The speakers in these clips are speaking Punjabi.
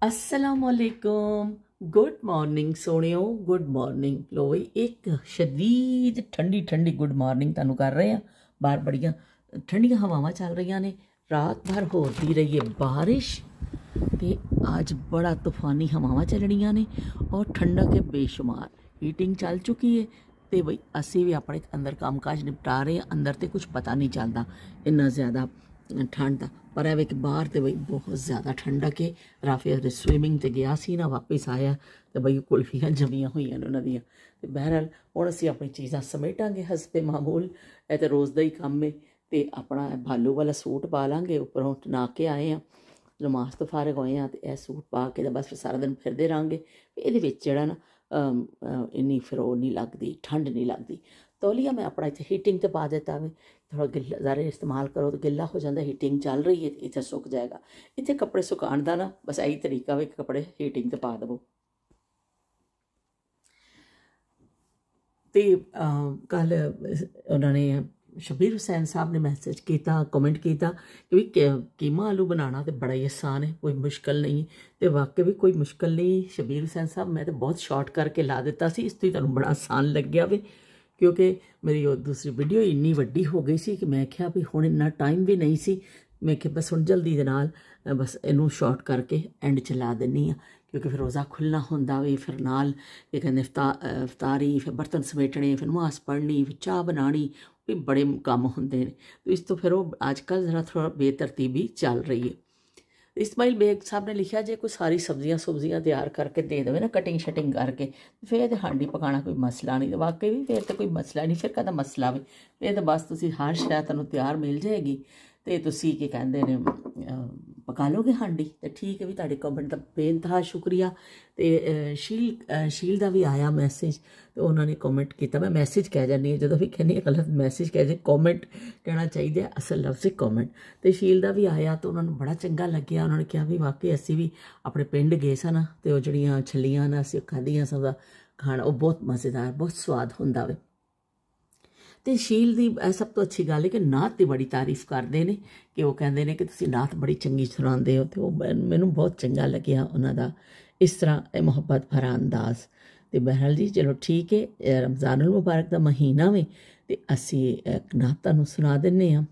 अस्सलामुअलैकुम, गुड मॉर्निंग सोनियो, गुड मॉर्निंग। लो बई एक शदीद ठंडी ठंडी गुड मॉर्निंग तुहानू कर रहे हैं। बाहर बड़ियां ठंडियां हवावां चल रही ने, रात भर होती रही है बारिश ते अज बड़ा तूफानी हवावां चलनियां ने और ठंडक है बेशुमार। हीटिंग चल चुकी है तो बई असी भी अपने अंदर काम काज निपटा रहे हैं। अंदर तो कुछ पता नहीं चलता इन्ना ज़्यादा ठंड का, पर है कि बाहर तो बई बहुत ज़्यादा ठंडक है। राफिया स्विमिंग तो गया सी ना, वापस आया तो बई कुल्फियाँ जमियाँ हुई उन्होंने दियाँ। तो बहरहाल हुण असीं अपनी चीज़ां समेटांगे हसबे मामूल। यह तो रोज़ का ही काम है। तो अपना भालू वाला सूट पा लांगे, उपरों ना के आए हैं, नमाज तो फारग होए हैं, तो यह सूट पा के बस फिर सारा दिन फिरते रहेंगे। ये जड़ा ना इन्नी फिर वो नहीं लगती, ठंड नहीं लगती। तौलिया मैं अपना इतने हीटिंग तो पा देता वे, थोड़ा गिला ज़रा इस्तेमाल करो तो गिला हो जाता। हीटिंग चल रही है इतने सुक जाएगा। इतने कपड़े सुकाने का ना बस यही तरीका वे, कपड़े हीटिंग तो पा दवो। तो कल उन्होंने शबीर हुसैन साहब ने मैसेज किया, कमेंट किया कि भी कीमा आलू बनाना तो बड़ा ही आसान है, कोई मुश्किल नहीं। तो वाकई भी कोई मुश्किल नहीं। शबीर हुसैन साहब मैं तो बहुत शॉर्ट करके ला दिता सी, इस तो तुहानू बड़ा आसान लग गया वे, क्योंकि मेरी वो दूसरी वीडियो इन्नी वड्डी हो गई सी कि मैं क्या भी हुण इन्ना टाइम भी नहीं सी। मैं कि बस हुण जल्दी दे नाल बस इनू शॉर्ट करके एंड च ला दिन्नी हाँ, क्योंकि फिर रोज़ा खुलना होंदा वे, फिर नाल ये कहते इफ्तारी, फिर बर्तन समेटने, फिर नमाज़ पढ़नी, फिर चाह बनानी, भी बड़े काम होंदे ने। तो इस तो फिर वो अजकल जरा थोड़ा बेतरतीबी चल रही है। इस्माइल बेग साहब ने लिखा जे कोई सारी सब्जियां सुब्जियां तैयार करके दे देवे ना, कटिंग शटिंग करके, फिर तो हांडी पकाना कोई मसला नहीं। तो वाकई भी फिर तो कोई मसला नहीं, फिर कहता मसला भी फिर तो बस तुसी हर शै तुहानू तैयार मिल जाएगी तो तुसी की कहते ने पका लोगे हांडी। तो ठीक है भी, तुहाडे कमेंट का बेइंतहा शुक्रिया। तो शील का भी आया मैसेज, तो उन्होंने कमेंट किया, मैं मैसेज कह जानी है जो भी कहनी गलत मैसेज कह जाए, कॉमेंट कहना चाहिए, असल लफ्ज़ है कॉमेंट। तो शील का भी आया तो उन्होंने बड़ा चंगा लग्या। उन्होंने कहा भी वाकई असी भी अपने पिंड गए सन, तो वो जड़ियाँ छलियां ना असी खादियां सब खाना, वो बहुत मज़ेदार, बहुत स्वाद होंदा वे। तो शील की सब तो अच्छी गल है कि नात की बड़ी तारीफ करते हैं, कि वो कहते हैं कि तुसीं नात बड़ी चंगी सुनाते हो। तो मैनू बहुत चंगा लग्या उन्होंने इस तरह मुहब्बत भरा अंदाज़। तो बहरहाल जी चलो ठीक है, रमज़ानुल मुबारक का महीना में तो असी एक नात तुहानू सुना दिन्ने आं।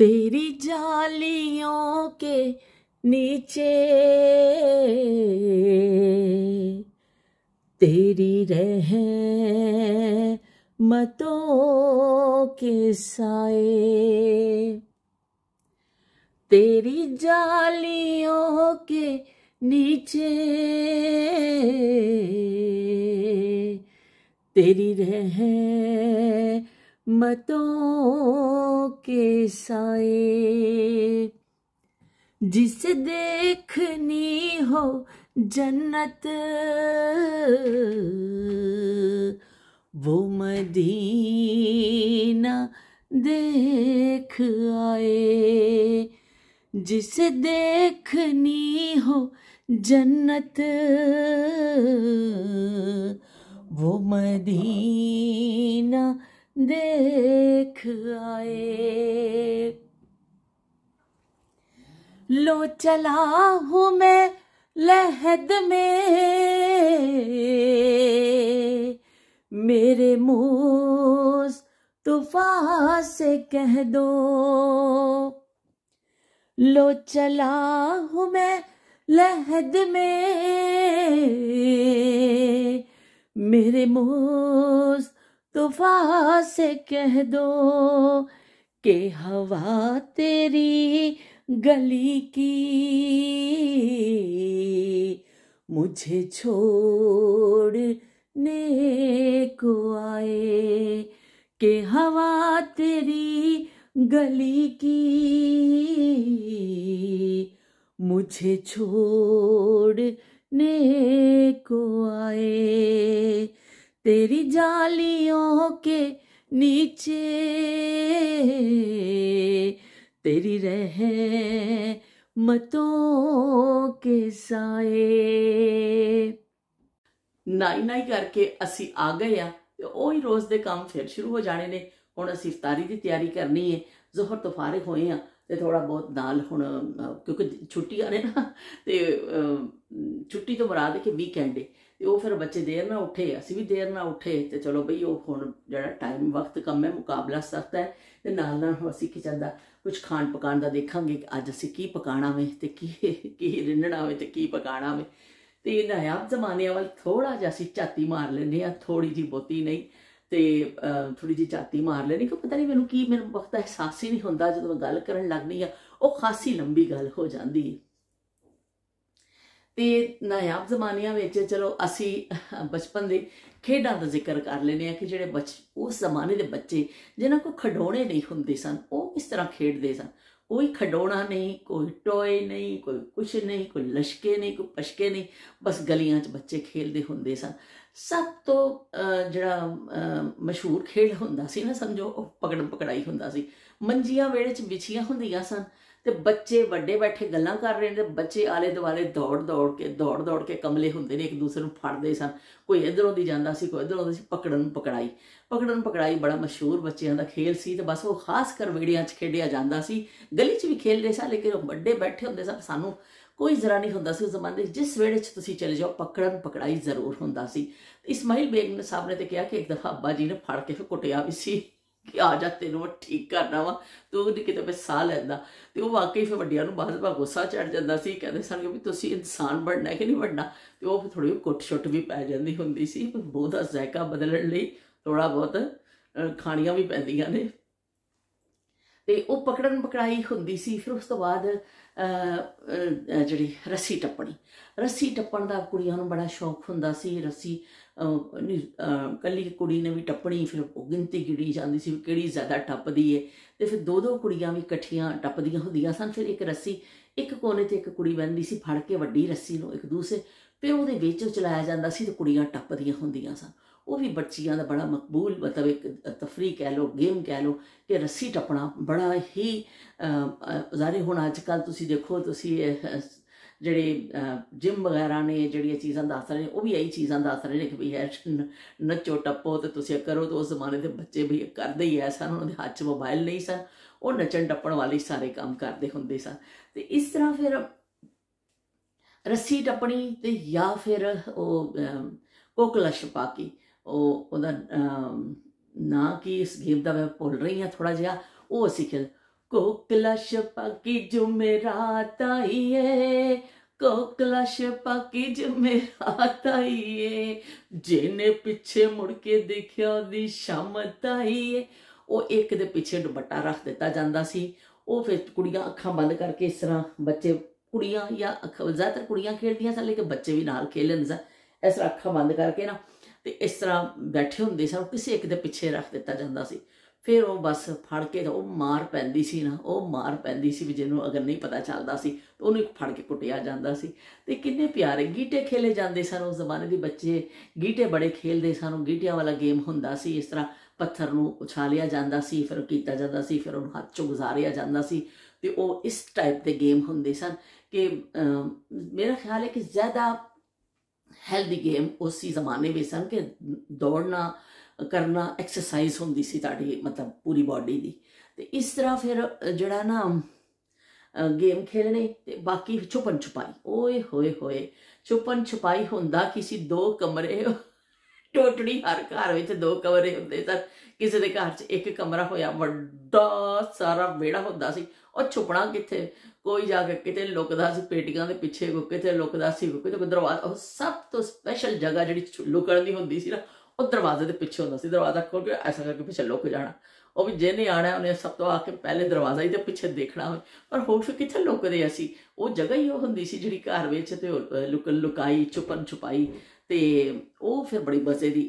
तेरी जालियों के नीचे तेरी रहमतों के साए, तेरी जालियों के नीचे तेरी रहमतों के साए, जिसे देखनी हो जन्नत वो मदीना देख आए, जिसे देखनी हो जन्नत वो मदीना देख आए। लो चला हूँ मैं लहद में, मेरे मुस्तफा से कह दो। लो चला हूँ मैं लहद में, मेरे मुस्तफा से कह दो कि हवा तेरी गली की मुझे छोड़ने को आए, कि हवा तेरी गली की मुझे छोड़ने को आए, तेरी जालियों के नीचे तेरी रहमतों के साए। नाई नाई करके असी आ गए आ, तो वही रोज़ के काम फिर शुरू हो जाने ने। हुण असी इफ्तारी की तैयारी करनी है, जोहर तो फारिग होए हैं, ਤੇ ਥੋੜਾ ਬਹੁਤ ਨਾਲ ਹੁਣ ਕਿਉਂਕਿ ਛੁੱਟੀਆਂ ਨੇ ਨਾ, ਤੇ ਛੁੱਟੀ ਤੋਂ ਮੁਰਾਦ ਕਿ ਵੀਕਐਂਡ ਹੈ, ਤੇ ਉਹ ਫਿਰ ਬੱਚੇ ਦੇਰ ਨਾਲ ਉੱਠੇ, ਅਸੀਂ ਵੀ ਦੇਰ ਨਾਲ ਉੱਠੇ, ਤੇ ਚਲੋ ਬਈ ਉਹ ਹੁਣ ਜਿਹੜਾ ਟਾਈਮ ਵਕਤ ਕੰਮ ਹੈ ਮੁਕਾਬਲਾ ਸਖਤ ਹੈ, ਤੇ ਨਾਲ ਨਾਲ ਅਸੀਂ ਕਿਚਨ ਦਾ ਕੁਝ ਖਾਣ ਪਕਾਉਣ ਦਾ ਦੇਖਾਂਗੇ ਕਿ ਅੱਜ ਅਸੀਂ ਕੀ ਪਕਾਉਣਾ ਵੇ, ਤੇ ਕੀ ਰਿੰਨਣਾ ਵੇ, ਤੇ ਕੀ ਪਕਾਉਣਾ ਵੇ। ਤੇ ਨਾਯਾਬ ਜ਼ਮਾਨਿਆਂ ਵੱਲ ਥੋੜਾ ਜਿਹਾ ਅਸੀਂ ਝਾਤੀ ਮਾਰ ਲੈਂਦੇ ਹਾਂ, ਥੋੜੀ ਜਿਹੀ ਬਹੁਤੀ ਨਹੀਂ, ਤੇ ਥੋੜੀ ਜਿਹੀ ਝਾਤੀ ਮਾਰ ਲੈਣੀ ਕਿ ਪਤਾ ਨਹੀਂ ਮੈਨੂੰ ਕੀ, ਮੈਨੂੰ ਵਕਤ ਅਹਿਸਾਸ ਹੀ ਨਹੀਂ ਹੁੰਦਾ, ਜਦੋਂ ਮੈਂ ਗੱਲ ਕਰਨ ਲੱਗਦੀ ਹਾਂ ਉਹ ਖਾਸੀ ਲੰਬੀ ਗੱਲ ਹੋ ਜਾਂਦੀ ਹੈ। ਤੇ ਨਾਯਾਬ ਜ਼ਮਾਨਿਆਂ ਵਿੱਚ ਚਲੋ ਅਸੀਂ ਬਚਪਨ ਦੇ ਖੇਡਾਂ ਦਾ ਜ਼ਿਕਰ ਕਰ ਲੈਂਦੇ ਹਾਂ ਕਿ ਜਿਹੜੇ ਉਸ ਜ਼ਮਾਨੇ ਦੇ ਬੱਚੇ ਜਿਨ੍ਹਾਂ ਕੋਲ ਖਿਡੌਣੇ ਨਹੀਂ ਹੁੰਦੇ ਸਨ, ਉਹ ਕਿਸ ਤਰ੍ਹਾਂ ਖੇਡਦੇ ਸਨ। ਕੋਈ ਖਿਡੌਣਾ ਨਹੀਂ, ਕੋਈ ਟੋਏ ਨਹੀਂ, ਕੋਈ ਕੁਛ ਨਹੀਂ, ਕੋਈ ਲਸ਼ਕੇ ਨਹੀਂ, ਕੋਈ ਪਸ਼ਕੇ ਨਹੀਂ, ਬਸ ਗਲੀਆਂ 'ਚ ਬੱਚੇ ਖੇਡਦੇ ਹੁੰਦੇ ਸਨ। ਸਭ ਤੋਂ ਜਿਹੜਾ ਮਸ਼ਹੂਰ ਖੇਡ ਹੁੰਦਾ ਸੀ ਨਾ, ਸਮਝੋ ਉਹ ਪਕੜਨ ਪਕੜਾਈ ਹੁੰਦਾ ਸੀ। ਮੰਜੀਆਂ ਵਿਹੜੇ 'ਚ ਵਿਛੀਆਂ ਹੁੰਦੀਆਂ ਸਨ, ਤੇ ਬੱਚੇ ਵੱਡੇ ਬੈਠੇ ਗੱਲਾਂ ਕਰ ਰਹੇ ਨੇ, ਤੇ ਬੱਚੇ ਆਲੇ ਦੁਆਲੇ ਦੌੜ ਦੌੜ ਕੇ ਕਮਲੇ ਹੁੰਦੇ ਨੇ, ਇੱਕ ਦੂਸਰੇ ਨੂੰ ਫੜਦੇ ਸਨ। ਕੋਈ ਇੱਧਰੋਂ ਦੀ ਜਾਂਦਾ ਸੀ, ਕੋਈ ਇੱਧਰੋਂ ਦੀ ਸੀ। ਪਕੜਨ ਪਕੜਾਈ ਬੜਾ ਮਸ਼ਹੂਰ ਬੱਚਿਆਂ ਦਾ ਖੇਲ ਸੀ, ਤੇ ਬਸ ਉਹ ਖਾਸ ਕਰ ਵਿਹੜਿਆਂ 'ਚ ਖੇਡਿਆ ਜਾਂਦਾ ਸੀ। ਗਲੀ 'ਚ ਵੀ ਖੇਡਦੇ ਸਨ, ਲੇਕਿਨ ਉਹ ਵੱਡੇ ਬੈਠੇ ਹੁੰਦੇ ਸਨ, ਸਾਨੂੰ ਕੋਈ ਜ਼ਰਾ ਨਹੀਂ ਹੁੰਦਾ ਸੀ ਉਸ ਜ਼ਮਾਨੇ 'ਚ। ਜਿਸ ਵਿਹੜੇ 'ਚ ਤੁਸੀਂ ਚਲੇ ਜਾਓ ਪਕੜਨ ਪਕੜਾਈ ਜ਼ਰੂਰ ਹੁੰਦਾ ਸੀ। ਇਸਮਾਈਲ ਬੇਗ ਸਾਹਿਬ ਨੇ ਤੇ ਕਿਹਾ ਕਿ ਇੱਕ ਦਫਾ ਅੱਬਾ ਜੀ ਨੇ ਫੜ ਕੇ ਫਿਰ ਕੁੱਟਿਆ ਵੀ ਸੀ ਕਿ ਆ ਜਾ, ਤੈਨੂੰ ਠੀਕ ਕਰਨਾ ਵਾ, ਤੂੰ ਨਹੀਂ ਕਿਤੇ ਮੈਂ ਸਾਹ ਲੈਂਦਾ। ਤੇ ਉਹ ਵਾਕਈ ਫਿਰ ਵੱਡਿਆਂ ਨੂੰ ਬਾਅਦ ਵਿੱਚ ਗੁੱਸਾ ਚੜ ਜਾਂਦਾ ਸੀ, ਕਹਿੰਦੇ ਸਨ ਕਿ ਵੀ ਤੁਸੀਂ ਇਨਸਾਨ ਬਣਨਾ ਕਿ ਨਹੀਂ ਬਣਨਾ, ਤੇ ਉਹ ਫਿਰ ਥੋੜ੍ਹੀ ਕੁੱਟ ਛੁੱਟ ਵੀ ਪੈ ਜਾਂਦੀ ਹੁੰਦੀ ਸੀ। ਬਹੁਤਾ ਜ਼ਾਇਕਾ ਬਦਲਣ ਲਈ ਥੋੜਾ ਬਹੁਤ ਖਾਣੀਆਂ ਵੀ ਪੈਂਦੀਆਂ ਨੇ। ਤੇ ਉਹ ਪਕੜਨ ਪਕੜਾਈ ਹੁੰਦੀ ਸੀ। ਫਿਰ ਉਸ ਤੋਂ ਬਾਅਦ ਜਿਹੜੀ ਰੱਸੀ ਟੱਪਣ ਦਾ ਕੁੜੀਆਂ ਨੂੰ ਬੜਾ ਸ਼ੌਕ ਹੁੰਦਾ ਸੀ। ਰੱਸੀ ਕੱਲੀ ਕੁੜੀ ਨੇ ਵੀ ਟੱਪਣੀ, ਫਿਰ ਉਹ ਗਿਣਤੀ ਗਿਣੀ ਜਾਂਦੀ ਸੀ ਕਿਹੜੀ ਜ਼ਿਆਦਾ ਟੱਪਦੀ ਹੈ, ਤੇ ਫਿਰ ਦੋ ਕੁੜੀਆਂ ਵੀ ਇਕੱਠੀਆਂ ਟੱਪਦੀਆਂ ਹੁੰਦੀਆਂ ਸਨ। ਫਿਰ ਇੱਕ ਰੱਸੀ ਇੱਕ ਕੋਨੇ ਤੇ ਇੱਕ ਕੁੜੀ ਬਹਿੰਦੀ ਸੀ, ਫੜ ਕੇ ਵੱਡੀ ਰੱਸੀ ਨੂੰ ਇੱਕ ਦੂਸਰੇ, ਫਿਰ ਉਹਦੇ ਵਿੱਚ ਚਲਾਇਆ ਜਾਂਦਾ ਸੀ ਤੇ ਕੁੜੀਆਂ ਟੱਪਦੀਆਂ ਹੁੰਦੀਆਂ ਸਨ। ਉਹ ਵੀ ਬੱਚਿਆਂ ਦਾ ਬੜਾ ਮਕਬੂਲ ਮਤਲਬ ਇੱਕ ਤਫਰੀਹ ਕਹਿ ਲਓ, ਗੇਮ ਕਹਿ ਲਓ, ਕਿ ਰੱਸੀ ਟੱਪਣਾ ਬੜਾ ਹੀ ਜ਼ਾਰੇ। ਹੁਣ ਅੱਜ ਕੱਲ੍ਹ ਤੁਸੀਂ ਦੇਖੋ, ਤੁਸੀਂ ਜਿਹੜੇ ਜਿਮ ਵਗੈਰਾ ਨੇ ਜਿਹੜੀਆਂ ਚੀਜ਼ਾਂ ਦੱਸ ਰਹੇ ਨੇ, ਉਹ ਵੀ ਇਹੀ ਚੀਜ਼ਾਂ ਦੱਸ ਰਹੇ ਨੇ ਕਿ ਵੀ ਨੱਚੋ ਟੱਪੋ ਤੇ ਤੁਸੀਂ ਕਰੋ। ਤੇ ਉਸ ਜ਼ਮਾਨੇ ਦੇ ਬੱਚੇ ਵੀ ਕਰਦੇ ਹੀ ਐ ਸਨ, ਉਹਨਾਂ ਦੇ ਹੱਥ 'ਚ ਮੋਬਾਈਲ ਨਹੀਂ ਸਨ, ਉਹ ਨੱਚਣ ਟੱਪਣ ਵਾਲੇ ਸਾਰੇ ਕੰਮ ਕਰਦੇ ਹੁੰਦੇ ਸਨ। ਤੇ ਇਸ ਤਰ੍ਹਾਂ ਫਿਰ ਰੱਸੀ ਟੱਪਣੀ, ਤੇ ਜਾਂ ਫਿਰ ਉਹ ਕੋਕਲਾ ਛਪਾਕੀ, ਉਹਦਾ ਨਾਂ ਕੀ ਇਸ ਗੇਮ ਦਾ ਮੈਂ ਭੁੱਲ ਰਹੀ ਹਾਂ ਥੋੜਾ ਜਿਹਾ, ਉਹ ਅਸੀਂ ਖੇਡ। कोकला छपाकी जुमेरात आई है, कोकला छपाकी जुमेरात आई है, जिन्ने पिछे मुड़ के देखिया ओदी शामत आई है। ਉਹ ਇੱਕ ਦੇ ਪਿੱਛੇ ਦੁਪੱਟਾ ਰੱਖ ਦਿੱਤਾ ਜਾਂਦਾ ਸੀ। ਉਹ ਫਿਰ ਕੁੜੀਆਂ ਅੱਖਾਂ ਬੰਦ ਕਰਕੇ ਇਸ ਤਰ੍ਹਾਂ, ਬੱਚੇ ਕੁੜੀਆਂ ਜਾਂ ਜ਼ਿਆਦਾਤਰ ਕੁੜੀਆਂ ਖੇਡਦੀਆਂ ਸਨ, ਲੇਕਿਨ ਬੱਚੇ ਵੀ ਨਾਲ ਖੇਡ ਲੈਂਦੇ ਸਨ। ਇਸ ਤਰ੍ਹਾਂ ਅੱਖਾਂ ਬੰਦ ਕਰਕੇ ਨਾ, ਤੇ ਇਸ ਤਰ੍ਹਾਂ ਬੈਠੇ ਹੁੰਦੇ ਸਨ। ਕਿਸੇ ਇੱਕ ਦੇ ਪਿੱਛੇ ਰੱਖ ਦਿੱਤਾ ਜਾਂਦਾ ਸੀ। ਫਿਰ ਉਹ ਬਸ ਫੜ ਕੇ ਉਹ ਮਾਰ ਪੈਂਦੀ ਸੀ ਨਾ, ਉਹ ਮਾਰ ਪੈਂਦੀ ਸੀ ਵੀ ਜਿਹਨੂੰ ਅਗਰ ਨਹੀਂ ਪਤਾ ਚੱਲਦਾ ਸੀ ਤਾਂ ਉਹਨੂੰ ਫੜ ਕੇ ਕੁੱਟਿਆ ਜਾਂਦਾ ਸੀ। ਤੇ ਕਿੰਨੇ ਪਿਆਰੇ ਗੀਟੇ ਖੇਲੇ ਜਾਂਦੇ ਸਨ ਉਸ ਜ਼ਮਾਨੇ ਦੇ ਬੱਚੇ, ਗੀਟੇ ਬੜੇ ਖੇਲਦੇ ਸਨ। ਉਹ ਗੀਟਿਆਂ ਵਾਲਾ ਗੇਮ ਹੁੰਦਾ ਸੀ, ਇਸ ਤਰ੍ਹਾਂ ਪੱਥਰ ਨੂੰ ਉਛਾਲਿਆ ਜਾਂਦਾ ਸੀ, ਫਿਰ ਕੀਤਾ ਜਾਂਦਾ ਸੀ, ਫਿਰ ਉਹਨੂੰ ਹੱਥ 'ਚੋਂ ਗੁਜ਼ਾਰਿਆ ਜਾਂਦਾ ਸੀ। ਤੇ ਉਹ ਇਸ ਟਾਈਪ ਦੇ ਗੇਮ ਹੁੰਦੇ ਸਨ ਕਿ ਮੇਰਾ ਖਿਆਲ ਹੈ ਕਿ ਜ਼ਿਆਦਾ ਹੈਲਦੀ ਗੇਮ ਉਸੇ ਜ਼ਮਾਨੇ ਵਿੱਚ ਸਨ ਕਿ ਦੌੜਨਾ ਕਰਨਾ, ਐਕਸਰਸਾਈਜ਼ ਹੁੰਦੀ ਸੀ ਤੁਹਾਡੀ ਮਤਲਬ ਪੂਰੀ ਬਾਡੀ ਦੀ। ਤੇ ਇਸ ਤਰ੍ਹਾਂ ਫਿਰ ਜਿਹੜਾ ਨਾ ਗੇਮ ਖੇਲਣੇ। ਤੇ ਬਾਕੀ ਛੁਪਨ ਛੁਪਾਈ, ਓਏ ਹੋਏ ਹੋਏ, ਛੁਪਨ ਛੁਪਾਈ ਹੁੰਦਾ ਕਿਸੇ 2 ਕਮਰੇ, ਟੋਟੜੀ ਹਰ ਘਰ ਵਿੱਚ 2 ਕਮਰੇ ਹੁੰਦੇ ਸਨ। ਕਿਸੇ ਦੇ ਘਰ 'ਚ ਇੱਕ ਕਮਰਾ ਹੋਇਆ, ਵੱਡਾ ਸਾਰਾ ਵਿਹੜਾ ਹੁੰਦਾ ਸੀ। ਉਹ ਛੁਪਣਾ ਕਿੱਥੇ, ਕੋਈ ਜਾ ਕੇ ਕਿਤੇ ਲੁਕਦਾ ਸੀ ਪੇਟੀਆਂ ਦੇ ਪਿੱਛੇ, ਕੋਈ ਕਿਤੇ ਲੁਕਦਾ ਸੀ, ਕੋਈ ਕਿਤੇ ਦਰਵਾਜ਼ਾ। ਉਹ ਸਭ ਤੋਂ ਸਪੈਸ਼ਲ ਜਗ੍ਹਾ ਜਿਹੜੀ ਲੁਕਣ ਦੀ ਹੁੰਦੀ ਸੀ ਨਾ, ਉਹ ਦਰਵਾਜ਼ੇ ਦੇ ਪਿੱਛੇ ਹੁੰਦਾ ਸੀ। ਦਰਵਾਜ਼ਾ ਖੋਲ ਕੇ ਐਸਾ ਕਰਕੇ ਪਿੱਛੇ ਲੁਕ ਜਾਣਾ। ਉਹ ਵੀ ਜਿਹਨੇ ਆਉਣਾ ਉਹਨੇ ਸਭ ਤੋਂ ਆ ਕੇ ਪਹਿਲੇ ਦਰਵਾਜ਼ਾ ਹੀ ਤੇ ਪਿੱਛੇ ਦੇਖਣਾ ਹੋਵੇ। ਪਰ ਹੁਣ ਫਿਰ ਕਿੱਥੇ ਲੁਕਦੇ ਅਸੀਂ, ਉਹ ਜਗ੍ਹਾ ਹੀ ਉਹ ਹੁੰਦੀ ਸੀ ਜਿਹੜੀ ਘਰ ਵਿੱਚ, ਤੇ ਲੁਕਾਈ ਛੁਪਨ ਛੁਪਾਈ। ਤੇ ਉਹ ਫਿਰ ਬੜੀ ਮਜ਼ੇ ਦੀ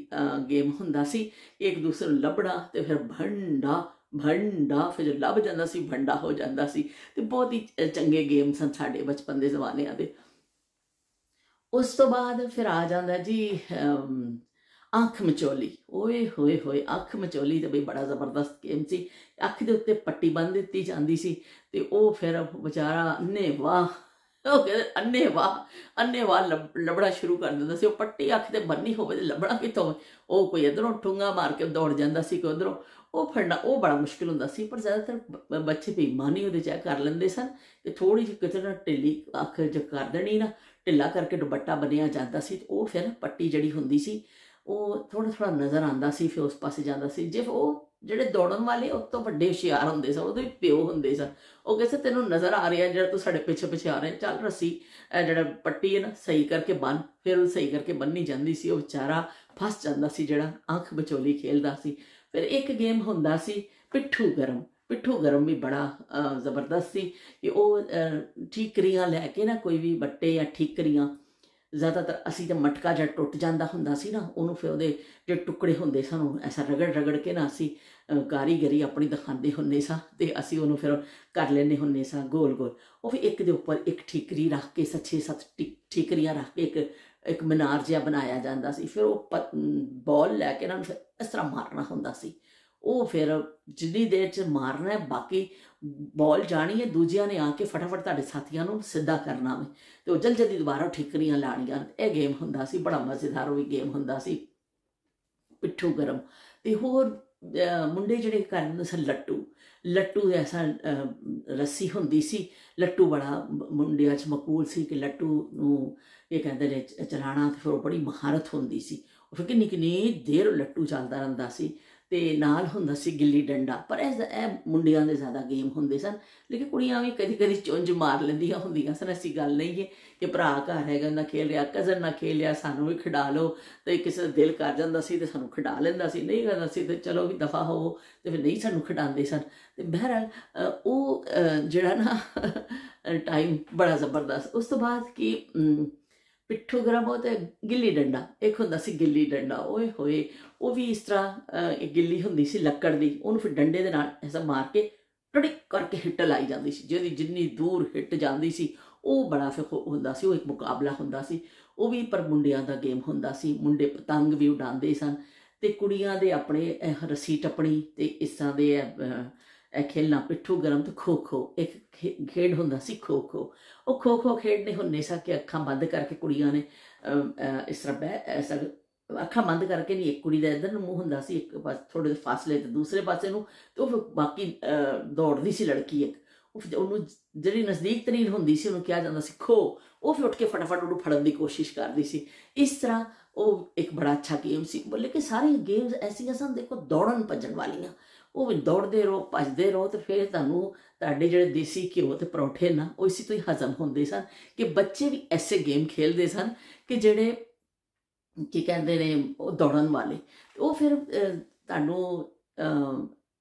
ਗੇਮ ਹੁੰਦਾ ਸੀ। ਇੱਕ ਦੂਸਰੇ ਨੂੰ ਲੱਭਣਾ, ਤੇ ਫਿਰ ਭੰਡਾ ਫਿਰ ਜੋ ਲੱਭ ਜਾਂਦਾ ਸੀ ਭੰਡਾ ਹੋ ਜਾਂਦਾ ਸੀ। ਤੇ ਬਹੁਤ ਹੀ ਚੰਗੇ ਗੇਮ ਸਨ ਸਾਡੇ ਬਚਪਨ ਦੇ ਜ਼ਮਾਨਿਆਂ ਦੇ। ਉਸ ਤੋਂ ਬਾਅਦ ਫਿਰ ਆ ਜਾਂਦਾ ਜੀ ਅੱਖ ਮਚੋਲੀ। ਓਏ ਹੋਏ ਹੋਏ, ਅੱਖ ਮਚੋਲੀ ਤਾਂ ਬਈ ਬੜਾ ਜ਼ਬਰਦਸਤ ਗੇਮ ਸੀ। ਅੱਖ ਦੇ ਉੱਤੇ ਪੱਟੀ ਬੰਨ੍ਹ ਦਿੱਤੀ ਜਾਂਦੀ ਸੀ, ਤੇ ਉਹ ਫਿਰ ਵਿਚਾਰਾ ਅੰਨ੍ਹੇਵਾਹ, ਉਹ ਕਹਿੰਦੇ ਅੰਨ੍ਹੇਵਾਹ ਲੱਭਣਾ ਸ਼ੁਰੂ ਕਰ ਦਿੰਦਾ ਸੀ। ਉਹ ਪੱਟੀ ਅੱਖ ਤੇ ਬੰਨੀ ਹੋਵੇ ਤੇ ਲੱਭਣਾ ਕਿੱਥੋਂ? ਉਹ ਕੋਈ ਇੱਧਰੋਂ ਠੂੰਗਾ ਮਾਰ ਕੇ ਦੌੜ ਜਾਂਦਾ ਸੀ, ਕੋਈ ਉੱਧਰੋਂ। ਉਹ ਫੜਨਾ ਉਹ ਬੜਾ ਮੁਸ਼ਕਿਲ ਹੁੰਦਾ ਸੀ। ਪਰ ਜ਼ਿਆਦਾਤਰ ਬੱਚੇ ਬੇਈਮਾਨੀ ਉਹਦੇ 'ਚ ਕਰ ਲੈਂਦੇ ਸਨ ਤੇ ਥੋੜ੍ਹੀ ਜਿਹੀ ਕਿਤੇ ਨਾ ਢਿੱਲੀ ਅੱਖ 'ਚ ਕਰ ਦੇਣੀ ਨਾ, ਢਿੱਲਾ ਕਰਕੇ ਦੁਪੱਟਾ ਬੰਨਿਆ ਜਾਂਦਾ ਸੀ ਤੇ ਉਹ ਫਿਰ ਪੱਟੀ ਜਿਹੜੀ ਹੁੰਦੀ ਸੀ ਉਹ ਥੋੜ੍ਹਾ ਥੋੜ੍ਹਾ ਨਜ਼ਰ ਆਉਂਦਾ ਸੀ, ਫਿਰ ਉਸ ਪਾਸੇ ਜਾਂਦਾ ਸੀ। ਜੇ ਉਹ ਜਿਹੜੇ ਦੌੜਨ ਵਾਲੇ ਉਸ ਤੋਂ ਵੱਡੇ ਹੁਸ਼ਿਆਰ ਹੁੰਦੇ ਸਨ, ਉਹਦੇ ਪਿਓ ਹੁੰਦੇ ਸਨ, ਉਹ ਕਹਿੰਦੇ ਤੈਨੂੰ ਨਜ਼ਰ ਆ ਰਿਹਾ ਜਿਹੜਾ ਤੂੰ ਸਾਡੇ ਪਿੱਛੇ ਪਿੱਛੇ ਆ ਰਿਹਾ, ਚੱਲ ਰੱਸੀ ਜਿਹੜਾ ਪੱਟੀ ਹੈ ਨਾ ਸਹੀ ਕਰਕੇ ਬੰਨ। ਫਿਰ ਉਹ ਸਹੀ ਕਰਕੇ ਬੰਨੀ ਜਾਂਦੀ ਸੀ, ਉਹ ਵਿਚਾਰਾ ਫਸ ਜਾਂਦਾ ਸੀ ਜਿਹੜਾ ਅੱਖ ਵਿਚੋਲੀ ਖੇਲਦਾ ਸੀ। ਫਿਰ ਇੱਕ ਗੇਮ ਹੁੰਦਾ ਸੀ ਪਿੱਠੂ ਗਰਮ। ਪਿੱਠੂ ਗਰਮ ਵੀ ਬੜਾ ਜ਼ਬਰਦਸਤ ਸੀ ਕਿ ਉਹ ਠੀਕਰੀਆਂ ਲੈ ਕੇ ਨਾ, ਕੋਈ ਵੀ ਬੱਟੇ ਜਾਂ ਠੀਕਰੀਆਂ, ਜ਼ਿਆਦਾਤਰ ਅਸੀਂ ਤਾਂ ਮਟਕਾ ਜਿਹਾ ਟੁੱਟ ਜਾਂਦਾ ਹੁੰਦਾ ਸੀ ਨਾ, ਉਹਨੂੰ ਫਿਰ ਉਹਦੇ ਜਿਹੜੇ ਟੁਕੜੇ ਹੁੰਦੇ ਸਨ ਉਹ ਐਸਾ ਰਗੜ ਰਗੜ ਕੇ ਨਾ ਅਸੀਂ ਕਾਰੀਗਰੀ ਆਪਣੀ ਦਿਖਾਉਂਦੇ ਹੁੰਦੇ ਸਾਂ ਤੇ ਅਸੀਂ ਉਹਨੂੰ ਫਿਰ ਕਰ ਲੈਂਦੇ ਹੁੰਦੇ ਸਾਂ ਗੋਲ ਗੋਲ। ਉਹ ਫਿਰ ਇੱਕ ਦੇ ਉੱਪਰ ਇੱਕ ਠੀਕਰੀ ਰੱਖ ਕੇ 6-7 ਠੀਕਰੀਆਂ ਰੱਖ ਕੇ ਇੱਕ ਮੀਨਾਰ ਜਿਹਾ ਬਣਾਇਆ ਜਾਂਦਾ ਸੀ। ਫਿਰ ਉਹ ਬੋਲ ਲੈ ਕੇ ਨਾ ਫਿਰ ਇਸ ਤਰ੍ਹਾਂ ਮਾਰਨਾ ਹੁੰਦਾ ਸੀ। ਉਹ ਫਿਰ ਜਿੰਨੀ ਦੇਰ 'ਚ ਮਾਰਨਾ ਹੈ, ਬਾਕੀ ਬੋਲ ਜਾਣੀ ਹੈ, ਦੂਜਿਆਂ ਨੇ ਆ ਕੇ ਫਟਾਫਟ ਤੁਹਾਡੇ ਸਾਥੀਆਂ ਨੂੰ ਸਿੱਧਾ ਕਰਨਾ ਵੇ ਤੇ ਉਹ ਜਲਦੀ ਦੁਬਾਰਾ ਠੀਕਰੀਆਂ ਲਾਉਣੀਆਂ। ਇਹ ਗੇਮ ਹੁੰਦਾ ਸੀ, ਬੜਾ ਮਜ਼ੇਦਾਰ ਉਹ ਵੀ ਗੇਮ ਹੁੰਦਾ ਸੀ ਪਿੱਠੂ ਗਰਮ। ਤੇ ਹੋਰ ਮੁੰਡੇ ਜਿਹੜੇ ਕਰਦੇ ਹੁੰਦੇ ਸਨ ਲੱਟੂ ਐਸਾ ਰੱਸੀ ਹੁੰਦੀ ਸੀ। ਲੱਟੂ ਬੜਾ ਮੁੰਡਿਆਂ 'ਚ ਮਕਬੂਲ ਸੀ ਕਿ ਲੱਟੂ ਨੂੰ ਇਹ ਕਹਿੰਦੇ ਨੇ ਚਲਾਉਣਾ, ਤੇ ਫਿਰ ਉਹ ਬੜੀ ਮਹਾਰਤ ਹੁੰਦੀ ਸੀ। ਉਹ ਫਿਰ ਕਿੰਨੀ ਕਿੰਨੀ ਦੇਰ ਲੱਟੂ ਚੱਲਦਾ ਰਹਿੰਦਾ ਸੀ। ਤੇ ਨਾਲ ਹੁੰਦਾ ਸੀ ਗਿੱਲੀ ਡੰਡਾ। ਪਰ ਇਹ ਮੁੰਡਿਆਂ ਦੇ ਜ਼ਿਆਦਾ ਗੇਮ ਹੁੰਦੇ ਸਨ, ਲੇਕਿਨ ਕੁੜੀਆਂ ਵੀ ਕਦੀ ਕਦੀ ਚੁੰਝ ਮਾਰ ਲੈਂਦੀਆਂ ਹੁੰਦੀਆਂ ਸਨ। ਐਸੀ ਗੱਲ ਨਹੀਂ ਹੈ ਕਿ ਭਰਾ ਘਰ ਹੈਗਾ ਨਾ ਖੇਲ ਰਿਹਾ, ਕਜ਼ਨ ਨਾ ਖੇਲਿਆ, ਸਾਨੂੰ ਵੀ ਖਿਡਾ ਲਓ। ਤੇ ਕਿਸੇ ਦਾ ਦਿਲ ਕਰ ਜਾਂਦਾ ਸੀ ਤੇ ਸਾਨੂੰ ਖਿਡਾ ਲੈਂਦਾ ਸੀ, ਨਹੀਂ ਕਰਦਾ ਸੀ ਤੇ ਚਲੋ ਵੀ ਦਫਾ ਹੋਵੋ, ਤੇ ਫਿਰ ਨਹੀਂ ਸਾਨੂੰ ਖਿਡਾਉਂਦੇ ਸਨ। ਤੇ ਬਹਿਰਹਾਲ ਉਹ ਜਿਹੜਾ ਨਾ ਟਾਈਮ ਬੜਾ ਜ਼ਬਰਦਸਤ। ਉਸ ਤੋਂ ਬਾਅਦ ਕਿ ਪਿੱਠੂ ਗਰਮ ਉਹ ਤੇ ਗਿੱਲੀ ਡੰਡਾ, ਇੱਕ ਹੁੰਦਾ ਸੀ ਗਿੱਲੀ ਡੰਡਾ। ਓਏ ਹੋਏ, ਉਹ ਵੀ ਇਸ ਤਰ੍ਹਾਂ ਇੱਕ ਗਿੱਲੀ ਹੁੰਦੀ ਸੀ ਲੱਕੜ ਦੀ, ਉਹਨੂੰ ਫਿਰ ਡੰਡੇ ਦੇ ਨਾਲ ਐਸਾ ਮਾਰ ਕੇ ਟੜਿਕ ਕਰਕੇ ਹਿੱਟ ਲਾਈ ਜਾਂਦੀ ਸੀ। ਜਿਹਦੀ ਜਿੰਨੀ ਦੂਰ ਹਿੱਟ ਜਾਂਦੀ ਸੀ ਉਹ ਬੜਾ ਫਿਰ ਹੁੰਦਾ ਸੀ, ਉਹ ਇੱਕ ਮੁਕਾਬਲਾ ਹੁੰਦਾ ਸੀ। ਉਹ ਵੀ ਪਰ ਮੁੰਡਿਆਂ ਦਾ ਗੇਮ ਹੁੰਦਾ ਸੀ। ਮੁੰਡੇ ਪਤੰਗ ਵੀ ਉਡਾਉਂਦੇ ਸਨ ਤੇ ਕੁੜੀਆਂ ਦੇ ਆਪਣੇ ਰੱਸੀ ਟੱਪਣੀ ਤੇ ਇਸ ਤਰ੍ਹਾਂ ਦੇ ਇਹ ਖੇਲਣਾ ਪਿੱਠੂ ਗਰਮ। ਤੇ ਖੋ ਖੋ ਇੱਕ ਖੇਡ ਹੁੰਦਾ ਸੀ, ਖੋ ਖੋ। ਉਹ ਖੋ ਖੋ ਖੇਡਦੇ ਹੁੰਦੇ ਸਨ ਕਿ ਅੱਖਾਂ ਬੰਦ ਕਰਕੇ ਕੁੜੀਆਂ ਨੇ ਇਸ ਤਰ੍ਹਾਂ ਐਸਾ ਅੱਖਾਂ ਬੰਦ ਕਰਕੇ ਨਹੀਂ, ਇੱਕ ਕੁੜੀ ਦਾ ਇੱਧਰ ਨੂੰ ਮੂੰਹ ਹੁੰਦਾ ਸੀ, ਇੱਕ ਪਾਸ ਥੋੜ੍ਹੇ ਫਾਸਲੇ ਤੇ ਦੂਸਰੇ ਪਾਸੇ ਨੂੰ, ਤੇ ਉਹ ਫਿਰ ਬਾਕੀ ਦੌੜਦੀ ਸੀ ਲੜਕੀ ਇੱਕ। ਉਹਨੂੰ ਜਿਹੜੀ ਨਜ਼ਦੀਕ ਤਰੀਨ ਹੁੰਦੀ ਸੀ ਉਹਨੂੰ ਕਿਹਾ ਜਾਂਦਾ ਸੀ ਖੋ। ਉਹ ਫਿਰ ਉੱਠ ਕੇ ਫਟਾਫਟ ਉਹਨੂੰ ਫੜਨ ਦੀ ਕੋਸ਼ਿਸ਼ ਕਰਦੀ ਸੀ। ਇਸ ਤਰ੍ਹਾਂ ਉਹ ਇੱਕ ਬੜਾ ਅੱਛਾ ਗੇਮ ਸੀ। ਲੇਕਿਨ ਸਾਰੀਆਂ ਗੇਮਸ ਐਸੀਆਂ ਸਨ, ਦੇਖੋ ਦੌੜਨ ਭੱਜਣ ਵਾਲੀਆਂ। ਉਹ ਵੀ ਦੌੜਦੇ ਰਹੋ, ਭੱਜਦੇ ਰਹੋ, ਤੇ ਫਿਰ ਤੁਹਾਨੂੰ ਤੁਹਾਡੇ ਜਿਹੜੇ ਦੇਸੀ ਘਿਓ ਤੇ ਪਰੌਂਠੇ ਨਾ ਉਹ ਇਸੇ ਤੋਂ ਹੀ ਹਜ਼ਮ ਹੁੰਦੇ ਸਨ। ਕਿ ਬੱਚੇ ਵੀ ਐਸੇ ਗੇਮ ਖੇਲਦੇ ਸਨ ਕਿ ਜਿਹੜੇ ਕੀ ਕਹਿੰਦੇ ਨੇ ਉਹ ਦੌੜਨ ਵਾਲੇ। ਉਹ ਫਿਰ ਤੁਹਾਨੂੰ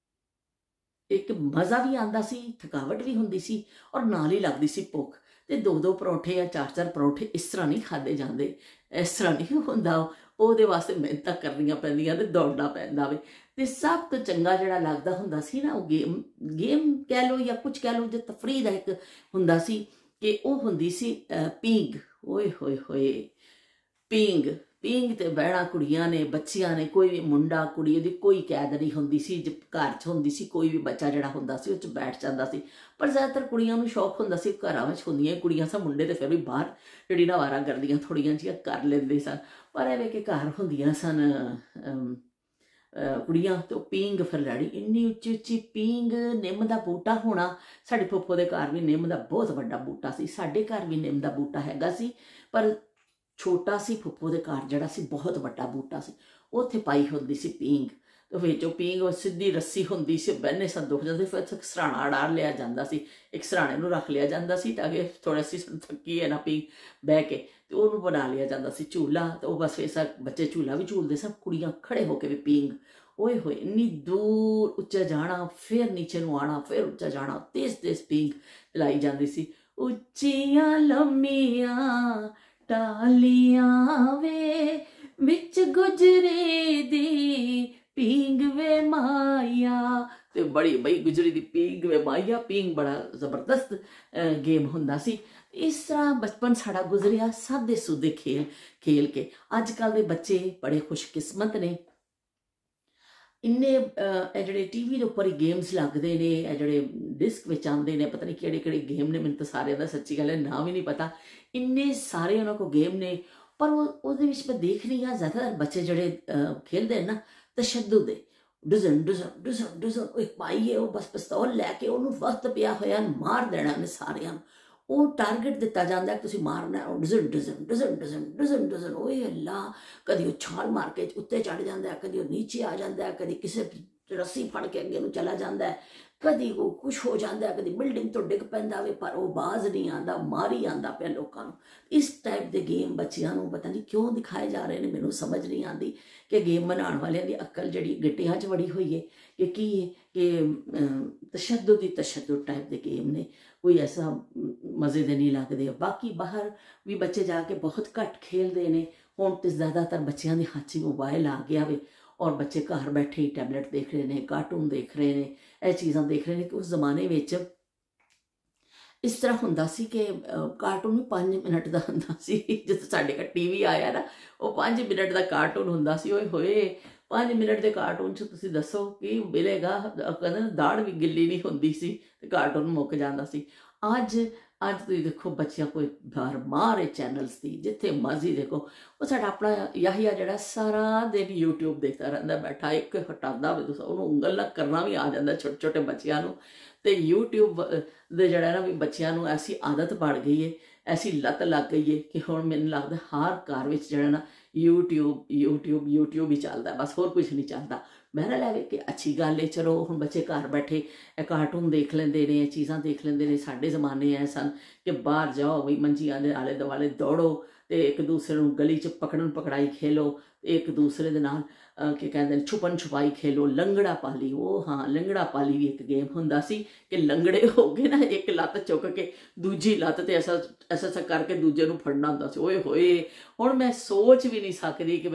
ਇੱਕ ਮਜ਼ਾ ਵੀ ਆਉਂਦਾ ਸੀ, ਥਕਾਵਟ ਵੀ ਹੁੰਦੀ ਸੀ, ਔਰ ਨਾਲ ਹੀ ਲੱਗਦੀ ਸੀ ਭੁੱਖ। ਤੇ 2-2 ਪਰੌਂਠੇ ਜਾਂ 4-4 ਪਰੌਂਠੇ ਇਸ ਤਰ੍ਹਾਂ ਨਹੀਂ ਖਾਦੇ ਜਾਂਦੇ, ਇਸ ਤਰ੍ਹਾਂ ਨਹੀਂ ਹੁੰਦਾ। ਉਹਦੇ ਵਾਸਤੇ ਮਿਹਨਤਾਂ ਕਰਨੀਆਂ ਪੈਂਦੀਆਂ ਤੇ ਦੌੜਨਾ ਪੈਂਦਾ ਵੇ। ਤੇ ਸਭ ਤੋਂ ਚੰਗਾ ਜਿਹੜਾ ਲੱਗਦਾ ਹੁੰਦਾ ਸੀ ਨਾ ਉਹ ਗੇਮ ਕਹਿ ਲਓ ਜਾਂ ਕੁਝ ਕਹਿ ਲਓ, ਜੇ ਤਫਰੀਹ ਦਾ ਇੱਕ ਹੁੰਦਾ ਸੀ ਕਿ ਉਹ ਹੁੰਦੀ ਸੀ ਪੀਂਗ। ਓਏ ਹੋਏ ਹੋਏ, ਪੀਂਗ ਤੇ ਬਹਿਣਾ ਕੁੜੀਆਂ ਨੇ, ਬੱਚਿਆਂ ਨੇ, ਕੋਈ ਵੀ ਮੁੰਡਾ ਕੁੜੀ ਉਹਦੀ ਕੋਈ ਕੈਦ ਨਹੀਂ ਹੁੰਦੀ ਸੀ। ਜੇ ਘਰ 'ਚ ਹੁੰਦੀ ਸੀ ਕੋਈ ਵੀ ਬੱਚਾ ਜਿਹੜਾ ਹੁੰਦਾ ਸੀ ਉਹ 'ਚ ਬੈਠ ਜਾਂਦਾ ਸੀ। ਪਰ ਜ਼ਿਆਦਾਤਰ ਕੁੜੀਆਂ ਨੂੰ ਸ਼ੌਕ ਹੁੰਦਾ ਸੀ, ਘਰਾਂ ਵਿੱਚ ਹੁੰਦੀਆਂ ਕੁੜੀਆਂ ਸਨ, ਮੁੰਡੇ ਤੇ ਫਿਰ ਵੀ ਬਾਹਰ ਜਿਹੜੀ ਨਾ ਅਵਾਰਾਗਰਦੀਆਂ ਥੋੜ੍ਹੀਆਂ ਜਿਹੀਆਂ ਕਰ ਲੈਂਦੇ ਸਨ। ਪਰ ਐਵੇਂ ਕਿ ਘਰ ਹੁੰਦੀਆਂ ਸਨ ਕੁੜੀਆਂ, ਤੇ ਉਹ ਪੀਂਗ ਫਿਰ ਲੜੀ ਇੰਨੀ ਉੱਚੀ ਉੱਚੀ ਪੀਂਗ। ਨਿੰਮ ਦਾ ਬੂਟਾ ਹੋਣਾ, ਸਾਡੇ ਫੁੱਫੋ ਦੇ ਘਰ ਵੀ ਨਿੰਮ ਦਾ ਬਹੁਤ ਵੱਡਾ ਬੂਟਾ ਸੀ, ਸਾਡੇ ਘਰ ਵੀ ਨਿੰਮ ਦਾ ਬੂਟਾ ਹੈਗਾ ਸੀ, ਪਰ ਛੋਟਾ ਸੀ। ਫੁੱਫੋ ਦੇ ਘਰ ਜਿਹੜਾ ਸੀ ਬਹੁਤ ਵੱਡਾ ਬੂਟਾ ਸੀ, ਉੱਥੇ ਪਾਈ ਹੁੰਦੀ ਸੀ ਪੀਂਗ। ਤੇ ਵਿੱਚੋਂ ਪੀਂਗ ਸਿੱਧੀ ਰੱਸੀ ਹੁੰਦੀ ਸੀ, ਬਹਿਨੇ ਸਨ ਦੁੱਖ ਜਾਂਦੇ, ਫਿਰ ਸਰਾਣਾ ਅੜਾੜ ਲਿਆ ਜਾਂਦਾ ਸੀ, ਇੱਕ ਸਰਾਣੇ ਨੂੰ ਰੱਖ ਲਿਆ ਜਾਂਦਾ ਸੀ ਤਾਂ ਕਿ ਥੋੜਾ ਸੀ ਥੱਕੀ ਹੈ ਨਾ ਪੀਂਗ ਬਹਿ ਕੇ, ਤੇ ਉਹਨੂੰ ਬਣਾ ਲਿਆ ਜਾਂਦਾ ਸੀ ਝੂਲਾ। ਤੇ ਉਹ ਬਸ ਫਿਰ ਬੱਚੇ ਝੂਲਾ ਵੀ ਝੂਲਦੇ ਸਨ, ਕੁੜੀਆਂ ਖੜੇ ਹੋ ਕੇ ਵੀ ਪੀਂਗ। ਓਏ ਹੋਏ, ਇੰਨੀ ਦੂਰ ਉੱਚਾ ਜਾਣਾ, ਫਿਰ ਨੀਚੇ ਨੂੰ ਆਉਣਾ, ਫਿਰ ਉੱਚਾ ਜਾਣਾ, ਤੇਜ਼ ਤੇਜ਼ ਪੀਂਗ ਚਲਾਈ ਜਾਂਦੀ ਸੀ। ਉੱਚੀਆਂ ਲੰਮੀਆਂ ਟਾਲੀਆਂ ਵੇ ਵਿੱਚ ਗੁਜਰੇ ਦੀ ਪੀਂਗ ਵੇ ਮਾਇਆ। ਤੇ ਬੜੀ ਬਈ ਗੁਜਰੀ ਦੀ ਪੀਂਗ ਵੇ ਮਾਇਆ। ਪੀਂਗ ਬੜਾ ਜ਼ਬਰਦਸਤ ਗੇਮ ਹੁੰਦਾ ਸੀ। ਇਸ ਤਰ੍ਹਾਂ ਬਚਪਨ ਸਾਡਾ ਗੁਜ਼ਰਿਆ ਸਾਦੇ ਸੁਦੇ ਖੇਲ ਕੇ। ਅੱਜ ਕੱਲ੍ਹ ਦੇ ਬੱਚੇ ਬੜੇ ਖੁਸ਼ਕਿਸਮਤ ਨੇ, ਇੰਨੇ ਇਹ ਜਿਹੜੇ TV ਦੇ ਉੱਪਰ ਹੀ ਗੇਮਸ ਲੱਗਦੇ ਨੇ, ਇਹ ਜਿਹੜੇ ਡਿਸਕ ਵਿੱਚ ਆਉਂਦੇ ਨੇ, ਪਤਾ ਨਹੀਂ ਕਿਹੜੇ ਕਿਹੜੇ ਗੇਮ ਨੇ, ਮੈਨੂੰ ਤਾਂ ਸਾਰਿਆਂ ਦਾ ਸੱਚੀ ਗੱਲ ਹੈ ਨਾਂ ਵੀ ਨਹੀਂ ਪਤਾ, ਇੰਨੇ ਸਾਰੇ ਉਹਨਾਂ ਕੋਲ ਗੇਮ ਨੇ। ਪਰ ਉਹਦੇ ਵਿੱਚ ਮੈਂ ਦੇਖ ਰਹੀ ਹਾਂ ਜ਼ਿਆਦਾਤਰ ਬੱਚੇ ਜਿਹੜੇ ਖੇਲਦੇ ਨੇ ਨਾ ਤਸ਼ੱਦੁਦ ਦੇ, ਡਜ਼ਨ ਡਜ਼ਨ ਡਜ਼ਨ ਡਜ਼ਨ ਇੱਕ ਭਾਈ ਹੈ, ਉਹ ਬਸ ਪਿਸਤੌਲ ਲੈ ਕੇ ਉਹਨੂੰ ਵਕਤ ਪਿਆ ਹੋਇਆ ਮਾਰ ਦੇਣਾ ਉਹਨੇ ਸਾਰਿਆਂ ਨੂੰ। ਉਹ ਟਾਰਗੇਟ ਦਿੱਤਾ ਜਾਂਦਾ ਤੁਸੀਂ ਮਾਰਨਾ, ਉਹ dozen dozen dozen dozen dozen dozen. ਓਏ ਅੱਲਾ, ਕਦੀ ਉਹ ਛਾਲ ਮਾਰ ਕੇ ਉੱਤੇ ਚੜ ਜਾਂਦਾ, ਕਦੀ ਉਹ ਨੀਚੇ ਆ ਜਾਂਦਾ, ਕਦੀ ਕਿਸੇ ਰੱਸੀ ਫੜ ਕੇ ਅੱਗੇ ਨੂੰ ਚਲਾ ਜਾਂਦਾ, ਕਦੀ ਉਹ ਕੁਛ ਹੋ ਜਾਂਦਾ, ਕਦੀ ਬਿਲਡਿੰਗ ਤੋਂ ਡਿੱਗ ਪੈਂਦਾ ਵੇ, ਪਰ ਉਹ ਬਾਜ਼ ਨਹੀਂ ਆਉਂਦਾ, ਮਾਰੀ ਆਉਂਦਾ ਪਿਆ ਲੋਕਾਂ ਨੂੰ। ਇਸ ਟਾਈਪ ਦੇ ਗੇਮ ਬੱਚਿਆਂ ਨੂੰ ਪਤਾ ਨਹੀਂ ਕਿਉਂ ਦਿਖਾਏ ਜਾ ਰਹੇ ਨੇ, ਮੈਨੂੰ ਸਮਝ ਨਹੀਂ ਆਉਂਦੀ ਕਿ ਗੇਮ ਬਣਾਉਣ ਵਾਲਿਆਂ ਦੀ ਅਕਲ ਜਿਹੜੀ ਗਿੱਟਿਆਂ 'ਚ ਵੜੀ ਹੋਈ ਹੈ ਕਿ ਕੀ ਹੈ ਕਿ ਤਸ਼ੱਦਦ ਟਾਈਪ ਦੇ ਗੇਮ ਨੇ, ਕੋਈ ਐਸਾ ਮਜ਼ੇ ਦੇ ਨਹੀਂ ਲੱਗਦੇ। ਬਾਕੀ ਬਾਹਰ ਵੀ ਬੱਚੇ ਜਾ ਕੇ ਬਹੁਤ ਘੱਟ ਖੇਲਦੇ ਨੇ। ਹੁਣ ਤਾਂ ਜ਼ਿਆਦਾਤਰ ਬੱਚਿਆਂ ਦੇ ਹੱਥ 'ਚ ਮੋਬਾਈਲ ਆ ਗਿਆ ਵੇ ਔਰ ਬੱਚੇ ਘਰ ਬੈਠੇ ਹੀ ਟੈਬਲੇਟ ਦੇਖ ਰਹੇ ਨੇ, ਕਾਰਟੂਨ ਦੇਖ ਰਹੇ ਨੇ, ਇਹ ਚੀਜ਼ਾਂ ਦੇਖ ਰਹੇ ਨੇ। ਕਿ ਉਸ ਜ਼ਮਾਨੇ ਵਿੱਚ ਇਸ ਤਰ੍ਹਾਂ ਹੁੰਦਾ ਸੀ ਕਿ ਕਾਰਟੂਨ ਵੀ 5 ਮਿੰਟ ਦਾ ਹੁੰਦਾ ਸੀ। ਜਦੋਂ ਸਾਡੇ ਘਰ TV ਆਇਆ ਨਾ, ਉਹ 5 ਮਿੰਟ ਦਾ ਕਾਰਟੂਨ ਹੁੰਦਾ ਸੀ। ਓਏ ਹੋਏ, 5 ਮਿੰਟ ਦੇ ਕਾਰਟੂਨ 'ਚ ਤੁਸੀਂ ਦੱਸੋ ਕੀ ਮਿਲੇਗਾ? ਕਹਿੰਦੇ ਨਾ ਦਾੜ ਵੀ ਗਿੱਲੀ ਨਹੀਂ ਹੁੰਦੀ ਸੀ ਤੇ ਕਾਰਟੂਨ ਮੁੱਕ ਜਾਂਦਾ ਸੀ। ਅੱਜ ਤੁਸੀਂ ਦੇਖੋ ਬੱਚਿਆਂ ਕੋਈ ਮਾਰੇ ਚੈਨਲਸ ਦੀ, ਜਿੱਥੇ ਮਰਜ਼ੀ ਦੇਖੋ। ਉਹ ਸਾਡਾ ਆਪਣਾ ਯਾਹੀਆ ਜਿਹੜਾ ਸਾਰਾ ਦਿਨ YouTube ਦੇਖਦਾ ਰਹਿੰਦਾ ਬੈਠਾ, ਇੱਕ ਹਟਾਉਂਦਾ ਵੀ ਤੁਸੀਂ ਉਹਨੂੰ ਉਂਗਲ ਨਾਲ ਕਰਨਾ ਵੀ ਆ ਜਾਂਦਾ ਛੋਟੇ ਛੋਟੇ ਬੱਚਿਆਂ ਨੂੰ। ਤੇ YouTube ਦੇ ਜਿਹੜਾ ਨਾ ਵੀ ਬੱਚਿਆਂ ਨੂੰ ਐਸੀ ਆਦਤ ਬਣ ਗਈ ਹੈ, ਐਸੀ ਲੱਤ ਲੱਗ ਗਈ ਹੈ ਕਿ ਹੁਣ ਮੈਨੂੰ ਲੱਗਦਾ ਹਰ ਘਰ ਵਿੱਚ ਜਿਹੜਾ ਨਾ YouTube ਹੀ ਚੱਲਦਾ, ਬਸ ਹੋਰ ਕੁਝ ਨਹੀਂ ਚੱਲਦਾ। ਮੈਂ ਨਾ ਲੈ ਕਿ ਅੱਛੀ ਗੱਲ ਹੈ, ਚਲੋ ਹੁਣ ਬੱਚੇ ਘਰ ਬੈਠੇ ਇਹ ਕਾਰਟੂਨ ਦੇਖ ਲੈਂਦੇ ਨੇ, ਇਹ ਚੀਜ਼ਾਂ ਦੇਖ ਲੈਂਦੇ ਨੇ। ਸਾਡੇ ਜ਼ਮਾਨੇ ਐ ਸਨ ਕਿ ਬਾਹਰ ਜਾਓ ਬਈ ਮੰਜੀਆਂ ਦੇ ਆਲੇ ਦੁਆਲੇ ਦੌੜੋ ਤੇ ਇੱਕ ਦੂਸਰੇ ਨੂੰ ਗਲੀ 'ਚ ਪਕੜਨ ਪਕੜਾਈ ਖੇਲੋ, ਇੱਕ ਦੂਸਰੇ ਦੇ ਨਾਲ ਕੀ ਕਹਿੰਦੇ ਨੇ ਛੁਪਨ ਛੁਪਾਈ ਖੇਲੋ, ਲੰਗੜਾ ਪਾਲੀ। ਉਹ ਹਾਂ, ਲੰਗੜਾ ਪਾਲੀ ਵੀ ਇੱਕ ਗੇਮ ਹੁੰਦਾ ਸੀ ਕਿ ਲੰਗੜੇ ਹੋ ਕੇ ਨਾ ਇੱਕ ਲੱਤ ਚੁੱਕ ਕੇ ਦੂਜੀ ਲੱਤ ਤੇ ਐਸਾ ਕਰਕੇ ਦੂਜੇ ਨੂੰ ਫੜਨਾ ਹੁੰਦਾ ਸੀ। ਓਏ ਹੋਏ, ਹੁਣ ਮੈਂ ਸੋਚ ਵੀ ਨਹੀਂ ਸਕਦੀ ਕਿ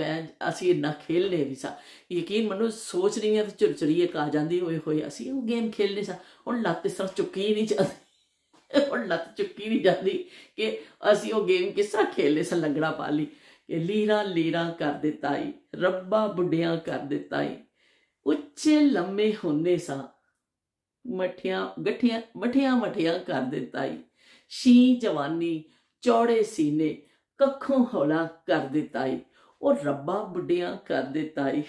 ਅਸੀਂ ਇੰਨਾ ਖੇਲਨੇ ਵੀ ਸਾਂ। ਯਕੀਨ ਮੰਨੋ, ਸੋਚ ਰਹੀ ਹਾਂ ਤੇ ਝੁਰਝੁਰੀ ਇੱਕ ਆ ਜਾਂਦੀ, ਹੋਏ ਹੋਏ ਅਸੀਂ ਉਹ ਗੇਮ ਖੇਲਨੇ ਸਾਂ। ਹੁਣ ਲੱਤ ਇਸ ਤਰ੍ਹਾਂ ਚੁੱਕੀ ਨਹੀਂ ਜਾਂਦੀ, ਹੁਣ ਲੱਤ ਚੁੱਕੀ ਨਹੀਂ ਜਾਂਦੀ ਕਿ ਅਸੀਂ ਉਹ ਗੇਮ ਕਿਸ ਤਰ੍ਹਾਂ ਖੇਲਨੇ ਸਾਂ, ਲੰਗੜਾ ਪਾਲੀ। ਕਿ ਲੀਰਾਂ ਲੀਰਾਂ ਕਰ ਦਿੱਤਾ ਈ, ਰੱਬਾ ਬੁੱਢਿਆਂ ਕਰ ਦਿੱਤਾ ਈ, ਉੱਚੇ ਲੰਮੇ ਹੁੰਦੇ ਸਾਂ, ਮਠੀਆਂ ਕਰ ਦਿੱਤਾ ਈ, ਸ਼ੀ ਜਵਾਨੀ ਚੌੜੇ ਸੀਨੇ, ਕੱਖੋਂ ਹੌਲਾ ਕਰ ਦਿੱਤਾ ਈ, ਉਹ ਰੱਬਾ ਬੁੱਢਿਆਂ ਕਰ ਦਿੱਤਾ ਈ।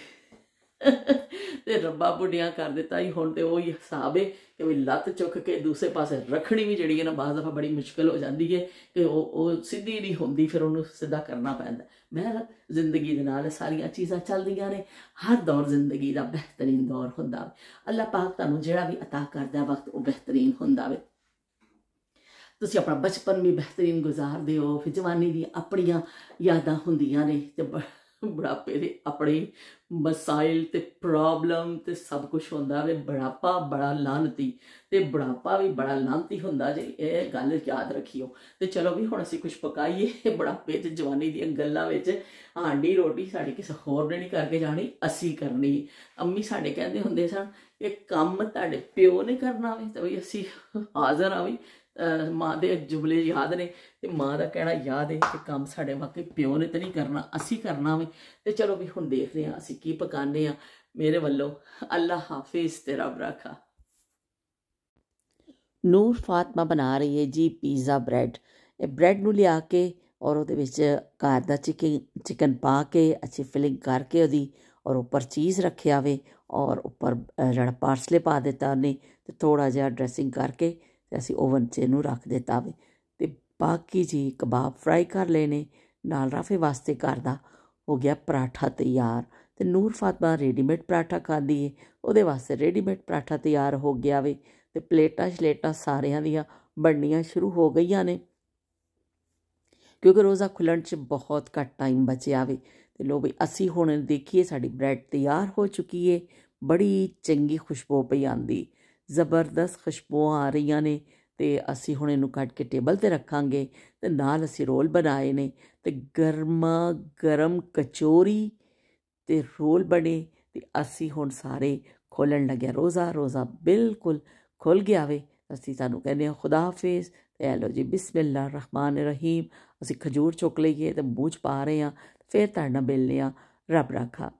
ਤੇ ਰੱਬਾ ਬੁੱਢਿਆਂ ਕਰ ਦਿੱਤਾ ਈ। ਹੁਣ ਤੇ ਉਹੀ ਹਿਸਾਬ ਹੈ ਕਿ ਵੀ ਲੱਤ ਚੁੱਕ ਕੇ ਦੂਸਰੇ ਪਾਸੇ ਰੱਖਣੀ ਵੀ ਜਿਹੜੀ ਹੈ ਨਾ ਬਾਜ਼ ਦਫਾ ਬੜੀ ਮੁਸ਼ਕਿਲ ਹੋ ਜਾਂਦੀ ਹੈ ਕਿ ਉਹ ਸਿੱਧੀ ਨਹੀਂ ਹੁੰਦੀ, ਫਿਰ ਉਹਨੂੰ ਸਿੱਧਾ ਕਰਨਾ ਪੈਂਦਾ। ਮੈਂ ਜ਼ਿੰਦਗੀ ਦੇ ਨਾਲ ਸਾਰੀਆਂ ਚੀਜ਼ਾਂ ਚੱਲਦੀਆਂ ਨੇ। ਹਰ ਦੌਰ ਜ਼ਿੰਦਗੀ ਦਾ ਬਿਹਤਰੀਨ ਦੌਰ ਹੁੰਦਾ ਵੇ। ਅੱਲਾਹ ਪਾਕ ਤੁਹਾਨੂੰ ਜਿਹੜਾ ਵੀ ਅਤਾ ਕਰਦਾ ਵਕਤ ਉਹ ਬਿਹਤਰੀਨ ਹੁੰਦਾ ਵੇ। ਤੁਸੀਂ ਆਪਣਾ ਬਚਪਨ ਵੀ ਬਿਹਤਰੀਨ ਗੁਜ਼ਾਰਦੇ ਹੋ, ਫਿਰ ਜਵਾਨੀ ਦੀਆਂ ਆਪਣੀਆਂ ਯਾਦਾਂ ਹੁੰਦੀਆਂ ਨੇ ਤੇ ਬੁਢਾਪੇ ਦੇ ਆਪਣੇ ਮਸਾਇਲ ਤੇ ਪ੍ਰੋਬਲਮ ਤੇ ਸਭ ਕੁਛ ਹੁੰਦਾ ਵੇ। ਬੁਢਾਪਾ ਬੜਾ ਲਾਹਨਤੀ ਤੇ ਬੁਢਾਪਾ ਵੀ ਬੜਾ ਲਾਹਨਤੀ ਹੁੰਦਾ ਜੇ, ਇਹ ਗੱਲ ਯਾਦ ਰੱਖਿਓ। ਤੇ ਚਲੋ ਵੀ ਹੁਣ ਅਸੀਂ ਕੁਛ ਪਕਾਈਏ ਬੁਢਾਪੇ 'ਚ, ਜਵਾਨੀ ਦੀਆਂ ਗੱਲਾਂ ਵਿੱਚ। ਹਾਂਡੀ ਰੋਟੀ ਸਾਡੀ ਕਿਸੇ ਹੋਰ ਨੇ ਨਹੀਂ ਕਰਕੇ ਜਾਣੀ, ਅਸੀਂ ਕਰਨੀ। ਅੰਮੀ ਸਾਡੇ ਕਹਿੰਦੇ ਹੁੰਦੇ ਸਨ ਇਹ ਕੰਮ ਤੁਹਾਡੇ ਪਿਓ ਨੇ ਕਰਨਾ ਵੇ, ਤੇ ਵੀ ਅਸੀਂ ਹਾਜ਼ਰ ਆ ਵੀ। ਮਾਂ ਦੇ ਜੁਮਲੇ ਯਾਦ ਨੇ ਤੇ ਮਾਂ ਦਾ ਕਹਿਣਾ ਯਾਦ ਹੈ ਕਿ ਕੰਮ ਸਾਡੇ ਵਾਕਈ ਪਿਓ ਨੇ ਤਾਂ ਨਹੀਂ ਕਰਨਾ, ਅਸੀਂ ਕਰਨਾ ਵੇ। ਤੇ ਚਲੋ ਵੀ ਹੁਣ ਦੇਖਦੇ ਹਾਂ ਅਸੀਂ ਕੀ ਪਕਾਉਂਦੇ ਹਾਂ। ਮੇਰੇ ਵੱਲੋਂ ਅੱਲਾ ਹਾਫਿਜ਼ ਤੇ ਰੱਬ ਰਾਖਾ। ਨੂਰ ਫਾਤਮਾ ਬਣਾ ਰਹੀ ਹੈ ਜੀ ਪੀਜ਼ਾ ਬ੍ਰੈਡ। ਇਹ ਬ੍ਰੈਡ ਨੂੰ ਲਿਆ ਕੇ ਔਰ ਉਹਦੇ ਵਿੱਚ ਘਰ ਦਾ ਚਿਕਨ ਪਾ ਕੇ ਅੱਛੀ ਫਿਲਿੰਗ ਕਰਕੇ ਉਹਦੀ, ਔਰ ਉੱਪਰ ਚੀਜ਼ ਰੱਖਿਆ ਵੇ, ਔਰ ਉੱਪਰ ਜਿਹੜਾ ਪਾਰਸਲੇ ਪਾ ਦਿੱਤਾ ਉਹਨੇ, ਤੇ ਥੋੜ੍ਹਾ ਜਿਹਾ ਡਰੈਸਿੰਗ ਕਰਕੇ ਤੇ ਅਸੀਂ ਓਵਨ 'ਚ ਇਹਨੂੰ ਰੱਖ ਦਿੱਤਾ ਵੇ। ਤੇ ਬਾਕੀ ਜੀ ਕਬਾਬ ਫਰਾਈ ਕਰ ਲਏ ਨੇ। ਨਾਲ ਰਾਫੇ ਵਾਸਤੇ ਘਰ ਦਾ ਹੋ ਗਿਆ ਪਰਾਠਾ ਤਿਆਰ। ਤੇ ਨੂਰ ਫਾਤਮਾ ਰੈਡੀਮੇਡ ਪਰਾਠਾ ਖਾਂਦੀ ਏ, ਉਹਦੇ ਵਾਸਤੇ ਰੈਡੀਮੇਡ ਪਰਾਠਾ ਤਿਆਰ ਹੋ ਗਿਆ ਵੇ। ਤੇ ਪਲੇਟਾਂ ਸ਼ਲੇਟਾਂ ਸਾਰਿਆਂ ਦੀਆਂ ਬਣਨੀਆਂ ਸ਼ੁਰੂ ਹੋ ਗਈਆਂ ਨੇ, ਕਿਉਂਕਿ ਰੋਜ਼ਾ ਖੁੱਲ੍ਹਣ 'ਚ ਬਹੁਤ ਘੱਟ ਟਾਈਮ ਬਚਿਆ ਵੇ। ਤੇ ਲੋ ਬਈ ਅਸੀਂ ਹੁਣ ਦੇਖੀਏ ਸਾਡੀ ਬ੍ਰੈਡ ਤਿਆਰ ਹੋ ਚੁੱਕੀ ਏ। ਬੜੀ ਚੰਗੀ ਖੁਸ਼ਬੂ ਪਈ ਆਉਂਦੀ, ਜ਼ਬਰਦਸਤ ਖੁਸ਼ਬੂਆਂ ਆ ਰਹੀਆਂ ਨੇ। ਤੇ ਅਸੀਂ ਹੁਣ ਇਹਨੂੰ ਕੱਢ ਕੇ ਟੇਬਲ 'ਤੇ ਰੱਖਾਂਗੇ। ਤੇ ਨਾਲ ਅਸੀਂ ਰੋਲ ਬਣਾਏ ਨੇ ਤੇ ਗਰਮਾ ਗਰਮ ਕਚੋਰੀ ਤੇ ਰੋਲ ਬਣੇ। ਤੇ ਅਸੀਂ ਹੁਣ ਸਾਰੇ ਖੋਲ੍ਹਣ ਲੱਗਿਆ। ਰੋਜ਼ਾ ਬਿਲਕੁਲ ਖੁੱਲ੍ਹ ਗਿਆ ਵੇ। ਅਸੀਂ ਤੁਹਾਨੂੰ ਕਹਿੰਦੇ ਹਾਂ ਖੁਦਾ ਹਾਫਿਜ਼। ਤੇ ਲਓ ਜੀ ਬਿਸਮਿਲ੍ਲਾ ਰਹਿਮਾਨ ਰਹੀਮ। ਅਸੀਂ ਖਜੂਰ ਚੁੱਕ ਲਈਏ ਤੇ ਮੂੰਹ 'ਚ ਪਾ ਰਹੇ ਹਾਂ। ਫਿਰ ਤੁਹਾਡੇ ਨਾਲ ਮਿਲਦੇ ਹਾਂ। ਰੱਬ ਰਾਖਾ।